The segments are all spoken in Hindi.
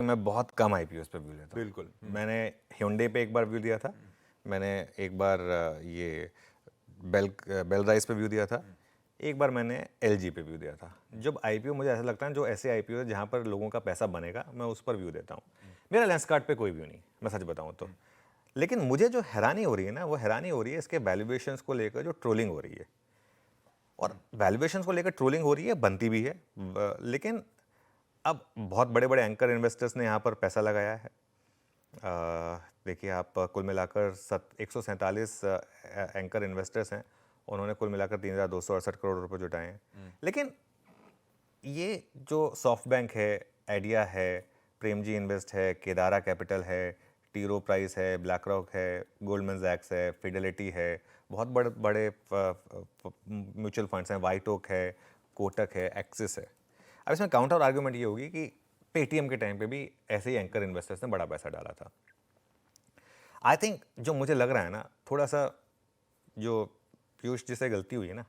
मैं बहुत कम आईपीओस पे व्यू लेता हूँ। बिल्कुल। मैंने Hyundai पे एक बार व्यू दिया था, मैंने एक बार ये बेलराइस पे व्यू दिया था, एक बार मैंने एलजी पे व्यू दिया था। जब आईपीओ मुझे ऐसा लगता है जो ऐसे आईपीओ है जहाँ पर लोगों का पैसा बनेगा, मैं उस पर व्यू देता हूँ। मेरा लेंसकार्ट पे कोई व्यू नहीं, मैं सच बताऊँ तो। लेकिन मुझे जो हैरानी हो रही है ना, वो हैरानी हो रही है इसके वैल्यूएशंस को लेकर जो ट्रोलिंग हो रही है। और वैल्यूएशंस को लेकर ट्रोलिंग हो रही है, बनती भी है, लेकिन अब बहुत बड़े बड़े एंकर इन्वेस्टर्स ने यहाँ पर पैसा लगाया है। देखिए आप कुल मिलाकर 147 एंकर इन्वेस्टर्स हैं, उन्होंने कुल मिलाकर 3,268 करोड़ रुपए जुटाए हैं। लेकिन ये जो सॉफ्ट बैंक है, आइडिया है, प्रेमजी इन्वेस्ट है, केदारा कैपिटल है, टी रो प्राइस है, ब्लैक रॉक है, गोल्डमैन सैक्स है, फिडेलिटी है, बहुत बड़े बड़े म्यूचुअल फंड्स हैं, वाइट ओक है, कोटक है, एक्सिस है। अब इसमें काउंटर आर्ग्यूमेंट ये होगी कि पेटीएम के टाइम पे भी ऐसे ही एंकर इन्वेस्टर्स ने बड़ा पैसा डाला था। आई थिंक जो मुझे लग रहा है ना, थोड़ा सा जो पीयूष जी से गलती हुई है ना,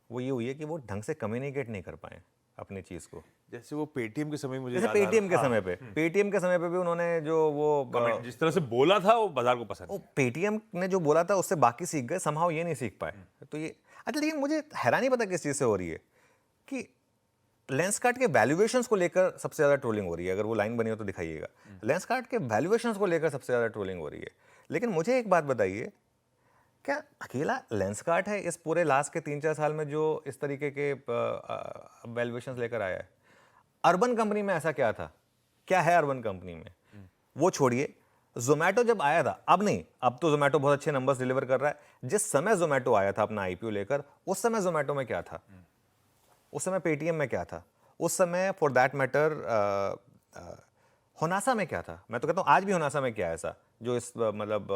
वो ये हुई है कि वो ढंग से कम्युनिकेट नहीं कर पाए अपनी चीज़ को। जैसे वो पेटीएम के समय मुझे जैसे याद आ रहा- पेटीएम के हाँ, समय पे, पेटीएम के समय पे भी उन्होंने जो वो कमेंट जिस तरह से बोला था वो बाजार को पसंद वो पेटीएम ने जो बोला था उससे बाकी सीख गए, समहाउ ये नहीं सीख पाए। तो ये अच्छा, लेकिन मुझे हैरानी पता किस चीज़ से हो रही है कि लेंसकार्ट के वैल्यूएशंस को लेकर सबसे ज़्यादा ट्रोलिंग हो रही है। अगर वो लाइन बनी हो तो दिखाइएगा। लेंसकार्ट के वैल्यूएशंस को लेकर सबसे ज़्यादा ट्रोलिंग हो रही है। लेकिन मुझे एक बात बताइए, क्या अकेला लेंसकार्ट है इस पूरे लास्ट के 3-4 साल में जो इस तरीके के वैल्यूएशंस लेकर आया है? अर्बन कंपनी में ऐसा क्या था? क्या है अर्बन कंपनी में? वो छोड़िए, जोमेटो जब आया था, अब नहीं, अब तो जोमेटो बहुत अच्छे नंबर्स डिलीवर कर रहा है। जिस समय जोमेटो आया था अपना आईपीओ लेकर, उस समय जोमेटो में क्या था? उस समय पेटीएम में क्या था? उस समय फॉर दैट मैटर होनासा में क्या था? मैं तो कहता हूँ आज भी होनासा में क्या है ऐसा जो इस मतलब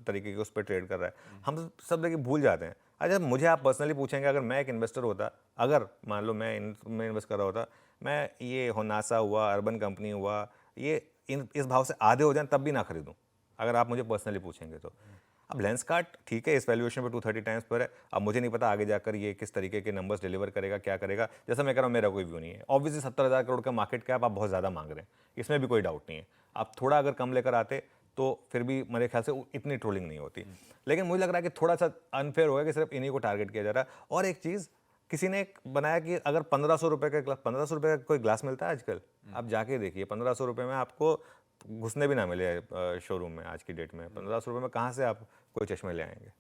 तरीके के उस पर ट्रेड कर रहा है। हम सब देखिए भूल जाते हैं। अच्छा, मुझे आप पर्सनली पूछेंगे, अगर मैं एक इन्वेस्टर होता, अगर मान लो मैं इन्वेस्ट कर रहा होता, मैं ये होनासा हुआ, अर्बन कंपनी हुआ, ये इस भाव से आधे हो जाए तब भी ना खरीदूं, अगर आप मुझे पर्सनली पूछेंगे तो। अब लेंसकार्ट ठीक है, इस वैल्यूएशन पे 230 टाइम्स पर है। अब मुझे नहीं पता आगे जाकर ये किस तरीके के नंबर्स डिलीवर करेगा, क्या करेगा। जैसा मैं कह रहा हूँ, मेरा कोई व्यू नहीं है। ऑब्वियसली 70,000 करोड़ का मार्केट कैप आप बहुत ज़्यादा मांग रहे हैं, इसमें भी कोई डाउट नहीं है। आप थोड़ा अगर कम लेकर आते तो फिर भी मेरे ख्याल से इतनी ट्रोलिंग नहीं होती। लेकिन मुझे लग रहा है कि थोड़ा सा अनफेयर होगा कि सिर्फ इन्हीं को टारगेट किया जा रहा है। और एक चीज़, किसी ने एक बनाया कि अगर 1500 रुपये का 1500 रुपये का कोई ग्लास मिलता है आजकल, आप जाके देखिए 1500 रुपये में आपको घुसने भी ना मिले शोरूम में। आज की डेट में 1500 रुपये में कहाँ से आप कोई चश्मे ले आएंगे?